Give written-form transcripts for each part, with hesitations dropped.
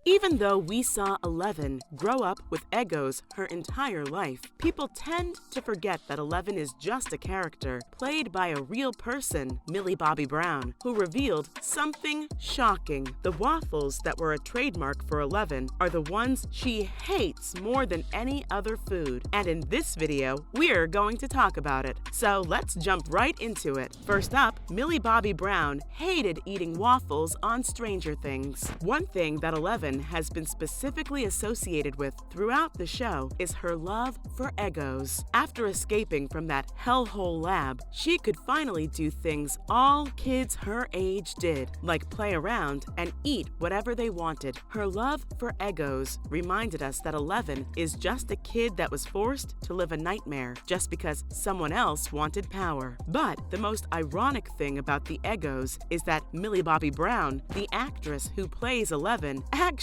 Even though we saw 11 grow up with Eggos her entire life, people tend to forget that 11 is just a character played by a real person, Millie Bobby Brown, who revealed something shocking. The waffles that were a trademark for 11 are the ones she hates more than any other food. And in this video, we're going to talk about it. So let's jump right into it. First up, Millie Bobby Brown hated eating waffles on Stranger Things. One thing that 11 has been specifically associated with throughout the show is her love for Eggos. After escaping from that hellhole lab, she could finally do things all kids her age did, like play around and eat whatever they wanted. Her love for Eggos reminded us that 11 is just a kid that was forced to live a nightmare just because someone else wanted power. But the most ironic thing about the Eggos is that Millie Bobby Brown, the actress who plays 11, actually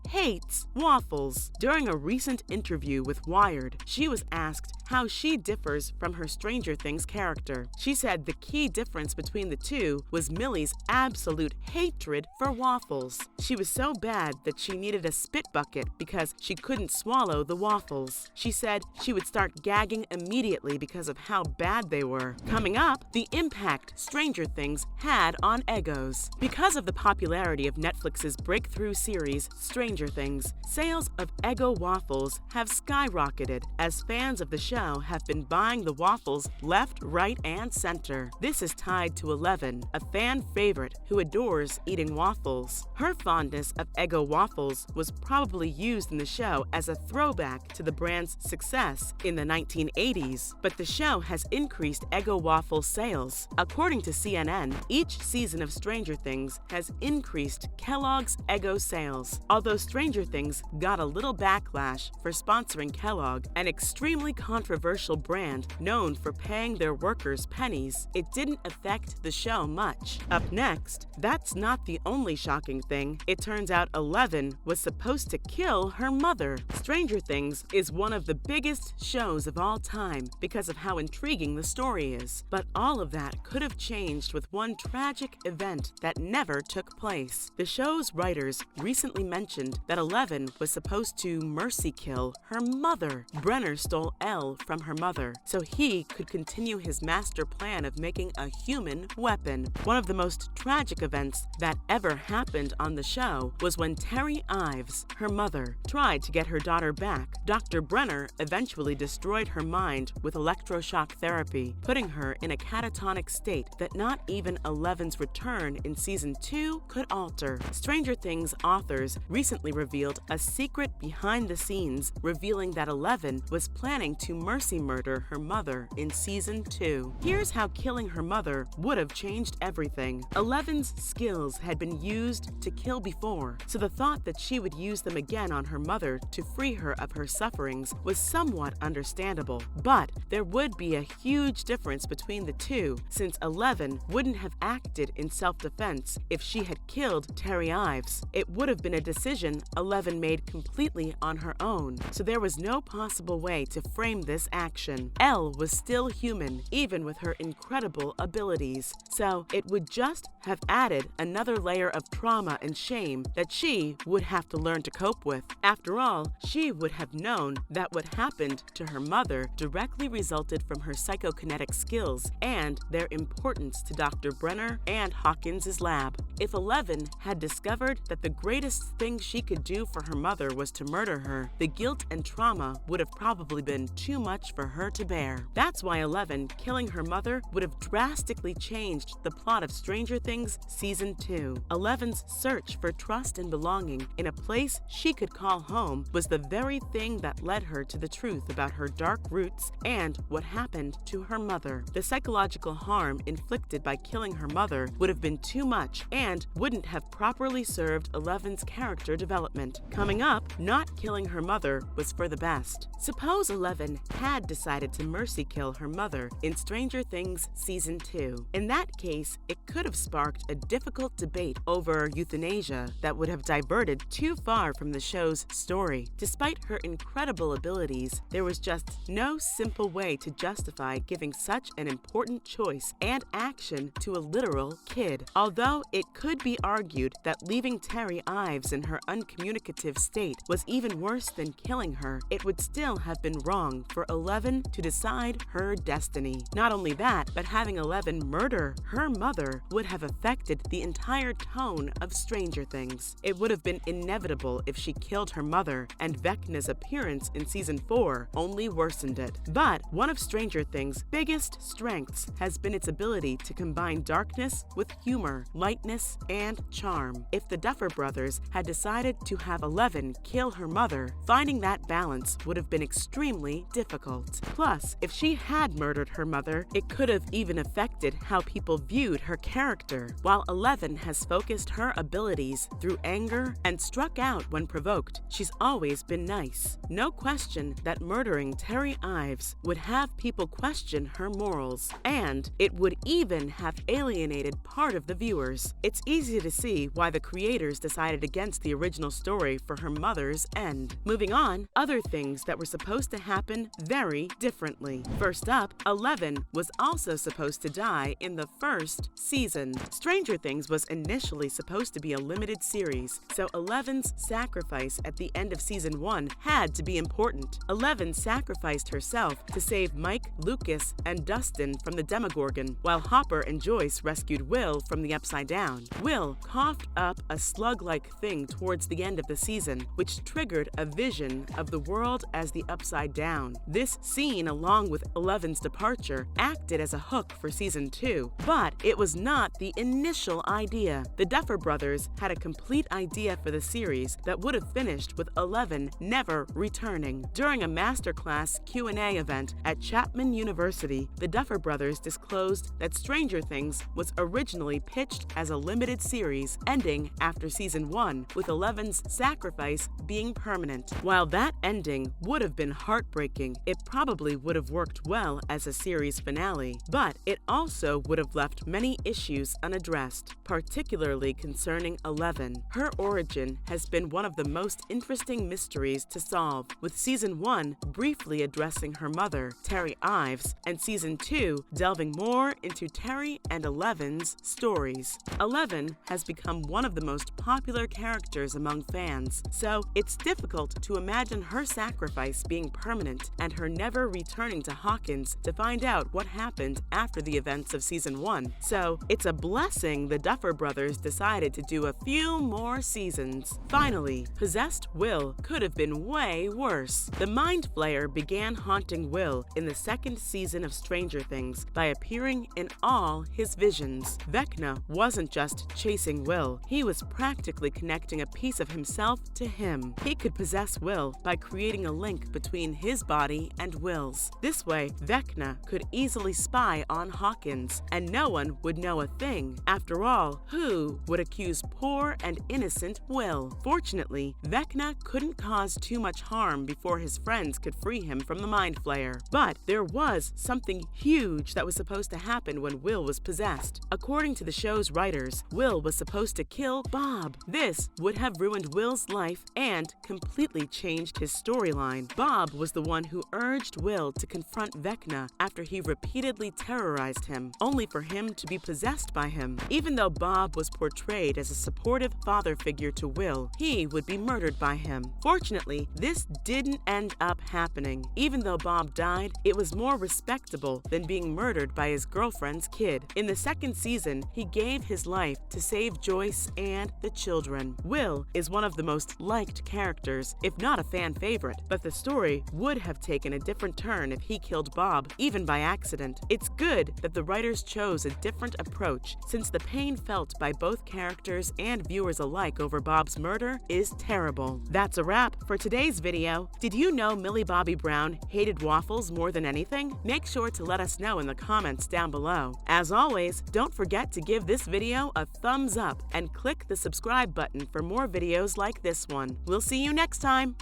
hates waffles. During a recent interview with Wired, she was asked how she differs from her Stranger Things character. She said the key difference between the two was Millie's absolute hatred for waffles. She was so bad that she needed a spit bucket because she couldn't swallow the waffles. She said she would start gagging immediately because of how bad they were. Coming up, the impact Stranger Things had on Eggos. Because of the popularity of Netflix's breakthrough series, Stranger Things, sales of Eggo waffles have skyrocketed as fans of the show have been buying the waffles left, right, and center. This is tied to 11, a fan favorite who adores eating waffles. Her fondness of Eggo waffles was probably used in the show as a throwback to the brand's success in the 1980s, but the show has increased Eggo waffle sales. According to CNN, each season of Stranger Things has increased Kellogg's Eggo sales. Although Stranger Things got a little backlash for sponsoring Kellogg, an extremely controversial brand known for paying their workers pennies, it didn't affect the show much. Up next, that's not the only shocking thing. It turns out 11 was supposed to kill her mother. Stranger Things is one of the biggest shows of all time because of how intriguing the story is. But all of that could have changed with one tragic event that never took place. The show's writers recently mentioned that 11 was supposed to mercy kill her mother. Brenner stole Elle from her mother so he could continue his master plan of making a human weapon. One of the most tragic events that ever happened on the show was when Terry Ives, her mother, tried to get her daughter back. Dr. Brenner eventually destroyed her mind with electroshock therapy, putting her in a catatonic state that not even 11's return in season 2 could alter. Stranger Things authors recently revealed a secret behind the scenes, revealing that 11 was planning to mercy murder her mother in season 2. Here's how killing her mother would have changed everything. 11's skills had been used to kill before, so the thought that she would use them again on her mother to free her of her sufferings was somewhat understandable. But there would be a huge difference between the two, since 11 wouldn't have acted in self-defense if she had killed Terry Ives. It would have been a decision 11 made completely on her own, so there was no possible way to frame this action. Elle was still human, even with her incredible abilities, so it would just have added another layer of trauma and shame that she would have to learn to cope with. After all, she would have known that what happened to her mother directly resulted from her psychokinetic skills and their importance to Dr. Brenner and Hawkins' lab. If 11 had discovered that the greatest thing she could do for her mother was to murder her, the guilt and trauma would have probably been too much for her to bear. That's why 11 killing her mother would have drastically changed the plot of Stranger Things Season 2. 11's search for trust and belonging in a place she could call home was the very thing that led her to the truth about her dark roots and what happened to her mother. The psychological harm inflicted by killing her mother would have been too much and wouldn't have properly served 11's character development. Coming up, not killing her mother was for the best. Suppose 11 had decided to mercy kill her mother in Stranger Things Season 2. In that case, it could have sparked a difficult debate over euthanasia that would have diverted too far from the show's story. Despite her incredible abilities, there was just no simple way to justify giving such an important choice and action to a literal kid. Although it could be argued that leaving Terry Ives in her uncommunicative state was even worse than killing her, it would still have been wrong for Eleven to decide her destiny. Not only that, but having Eleven murder her mother would have affected the entire tone of Stranger Things. It would have been inevitable if she killed her mother, and Vecna's appearance in Season 4 only worsened it. But one of Stranger Things' biggest strengths has been its ability to combine darkness with humor, lightness, and charm. If the Duffer Brothers had decided to have Eleven kill her mother, finding that balance would have been extremely difficult. Plus, if she had murdered her mother, it could have even affected how people viewed her character. While Eleven has focused her abilities through anger and struck out when provoked, she's always been nice. No question that murdering Terry Ives would have people question her morals, and it would even have alienated part of the viewers. It's easy to see why the creators decided against the original story for her mother's end. Moving on, other things that were supposed to happen very differently. First up, Eleven was also supposed to die in the first season. Stranger Things was initially supposed to be a limited series, so Eleven's sacrifice at the end of Season 1 had to be important. Eleven sacrificed herself to save Mike, Lucas, and Dustin from the Demogorgon, while Hopper and Joyce rescued Will from the Upside Down. Will coughed up a slug-like thing towards the end of the season, which triggered a vision of the world as the Upside Down. This scene, along with Eleven's departure, acted as a hook for Season 2, but it was not the initial idea. The Duffer Brothers had a complete idea for the series that would have finished with Eleven never returning. During a masterclass Q&A event at Chapman University, the Duffer Brothers disclosed that Stranger Things was originally pitched as a limited series, ending after Season 1, with Eleven's sacrifice being permanent. While that ending would have been heartbreaking, it probably would have worked well as a series finale, but it also would have left many issues unaddressed, particularly concerning Eleven. Her origin has been one of the most interesting mysteries to solve, with Season 1 briefly addressing her mother, Terry Ives, and Season 2 delving more into Terry and Eleven's stories. Eleven has become one of the most popular characters among fans, so it's difficult to imagine her sacrifice being permanent and her never returning to Hawkins to find out what happened after the events of Season 1. So it's a blessing the Duffer Brothers decided to do a few more seasons. Finally, possessed Will could have been way worse. The Mind Flayer began haunting Will in the second season of Stranger Things by appearing in all his visions. Vecna wasn't just chasing Will, he was practically connecting a piece of himself to him. He could possess Will by creating a link between his body and Will's. This way, Vecna could easily spy on Hawkins, and no one would know a thing. After all, who would accuse poor and innocent Will? Fortunately, Vecna couldn't cause too much harm before his friends could free him from the Mind Flayer. But there was something huge that was supposed to happen when Will was possessed. According to the show's writers, Will was supposed to kill Bob. This would have ruined Will's life and completely changed his storyline. Bob was the one who urged Will to confront Vecna after he repeatedly terrorized him, only for him to be possessed by him. Even though Bob was portrayed as a supportive father figure to Will, he would be murdered by him. Fortunately, this didn't end up happening. Even though Bob died, it was more respectable than being murdered by his girlfriend's kid. In the second season, he gave his life to save Joyce and the children. Will is one of the most liked characters, if not a fan favorite, but the story would have taken a different turn if he killed Bob, even by accident. It's good that the writers chose a different approach, since the pain felt by both characters and viewers alike over Bob's murder is terrible. That's a wrap for today's video. Did you know Millie Bobby Brown hated Waffles more than anything? Make sure to let us know in the comments down below. As always, don't forget to give this video a thumbs up and click the subscribe button for more videos like this one. We'll see you next time!